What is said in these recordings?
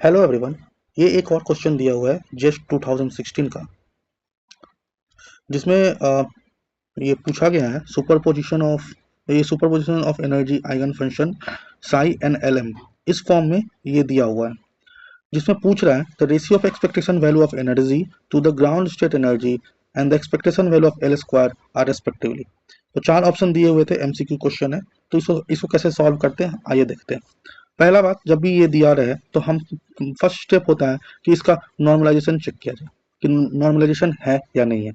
Hello everyone. ये एक और क्वेश्चन दिया हुआ है जस्ट 2016 का, जिसमें ये पूछा गया है superposition of energy eigen function psi n l m. इस फॉर्म में ये दिया हुआ है, जिसमें पूछ रहा है the ratio of expectation value of energy to the ground state energy and the expectation value of L square are respectively. तो चार ऑप्शन दिए हुए थे, एमसीक्यू क्वेश्चन है। तो इसको कैसे सॉल्व करते हैं, आइए देखते हैं। पहला बात, जब भी ये दिया रहे तो हम फर्स्ट स्टेप होता है कि इसका नॉर्मलाइजेशन चेक किया जाए कि नॉर्मलाइजेशन है या नहीं है।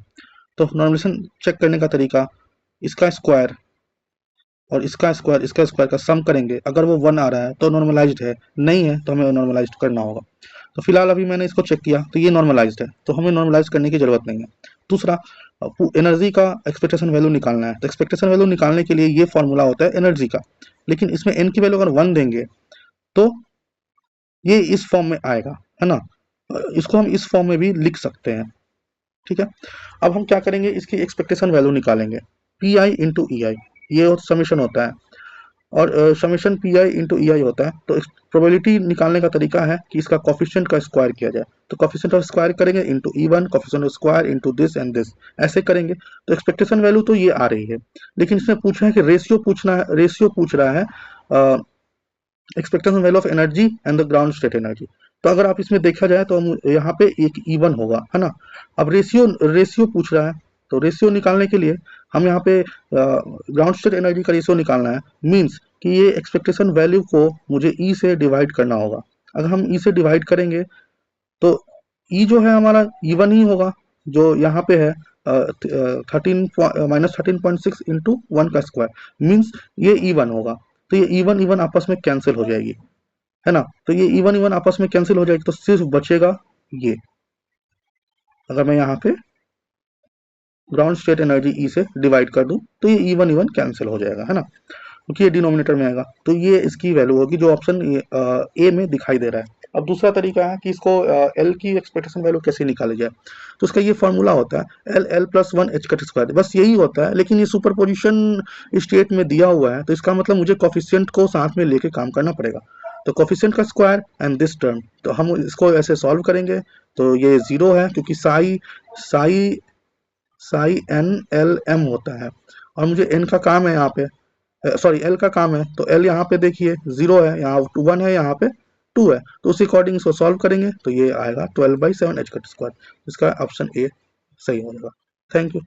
तो नॉर्मलाइजेशन चेक करने का तरीका, इसका स्क्वायर और इसका स्क्वायर का सम करेंगे। अगर वो 1 आ रहा है तो नॉर्मलाइज्ड है, नहीं है तो हमें नॉर्मलाइज्ड करना होगा। तो फिलहाल अभी मैंने इसको चेक किया तो ये नॉर्मलाइज्ड है, तो हमें नॉर्मलाइज करने की जरूरत नहीं है। दूसरा, एनर्जी का एक्सपेक्टेशन वैल्यू निकालना है। तो एक्सपेक्टेशन वैल्यू निकालने के लिए ये फॉर्मूला होता है एनर्जी का, लेकिन इसमें एन की वैल्यू अगर 1 देंगे तो ये इस फॉर्म में आएगा, है ना। इसको हम इस फॉर्म में भी लिख सकते हैं, ठीक है। अब हम क्या करेंगे, इसकी एक्सपेक्टेशन वैल्यू निकालेंगे। पी आई इंटू ई आई, ये समीशन होता है, और समीशन पी आई इंटू ई आई होता है। तो प्रोबेबिलिटी निकालने का तरीका है कि इसका कॉफिशिएंट का स्क्वायर किया जाए। तो कॉफिशिएंट ऑफ स्क्वायर करेंगे into E one, coefficient of square into this and this, ऐसे करेंगे। तो एक्सपेक्टेशन वैल्यू तो ये आ रही है, लेकिन इसमें पूछा है कि रेशियो पूछ रहा है expectation value of energy and the ground state energy. तो अगर आप इसमें देखा जाए तो हम यहाँ पे एक इवन होगा, है ना। अब रेशियो पूछ रहा है, तो रेशियो निकालने के लिए हम यहाँ पे ग्राउंड स्टेट एनर्जी का रेशियो निकालना है। मींस कि ये एक्सपेक्टेशन वैल्यू को मुझे ई से डिवाइड करना होगा। अगर हम ई से डिवाइड करेंगे तो ई जो है हमारा इवन ही होगा, जो यहाँ पे है 13-6 इंटू 1 का स्क्वायर, मीन्स ये इवन होगा। तो ये इवन इवन आपस में कैंसिल हो जाएगी, है ना। तो ये इवन इवन आपस में कैंसिल हो जाएगी, तो सिर्फ बचेगा ये। अगर मैं यहाँ पे ग्राउंड स्टेट एनर्जी ई से डिवाइड कर दूं तो ये इवन इवन कैंसिल हो जाएगा, है ना, क्योंकि ये डिनोमिनेटर में आएगा। तो ये इसकी वैल्यू होगी जो ऑप्शन ए में दिखाई दे रहा है। अब दूसरा तरीका है कि इसको एल की एक्सपेक्टेशन वैल्यू कैसे निकाली जाए। तो उसका ये फॉर्मूला होता है L L plus one H cut square, बस यही होता है। लेकिन ये सुपरपोजिशन स्टेट में दिया हुआ है, तो इसका मतलब मुझे कॉफिशिएंट को साथ में लेके काम करना पड़ेगा। तो कॉफिशिएंट का स्क्वायर एंड दिस टर्म, तो हम इसको ऐसे सॉल्व करेंगे। तो ये 0 है, क्योंकि psi psi psi n l m होता है, और मुझे एन का काम है यहाँ पे, सॉरी एल का काम है। तो एल यहाँ पे देखिए 0 है, यहाँ 1 है, यहाँ पे 2 है। तो उस अकॉर्डिंग इसको सॉल्व करेंगे तो ये आएगा 12/7 एच कट स्क्वायर। इसका ऑप्शन ए सही होगा। Thank you.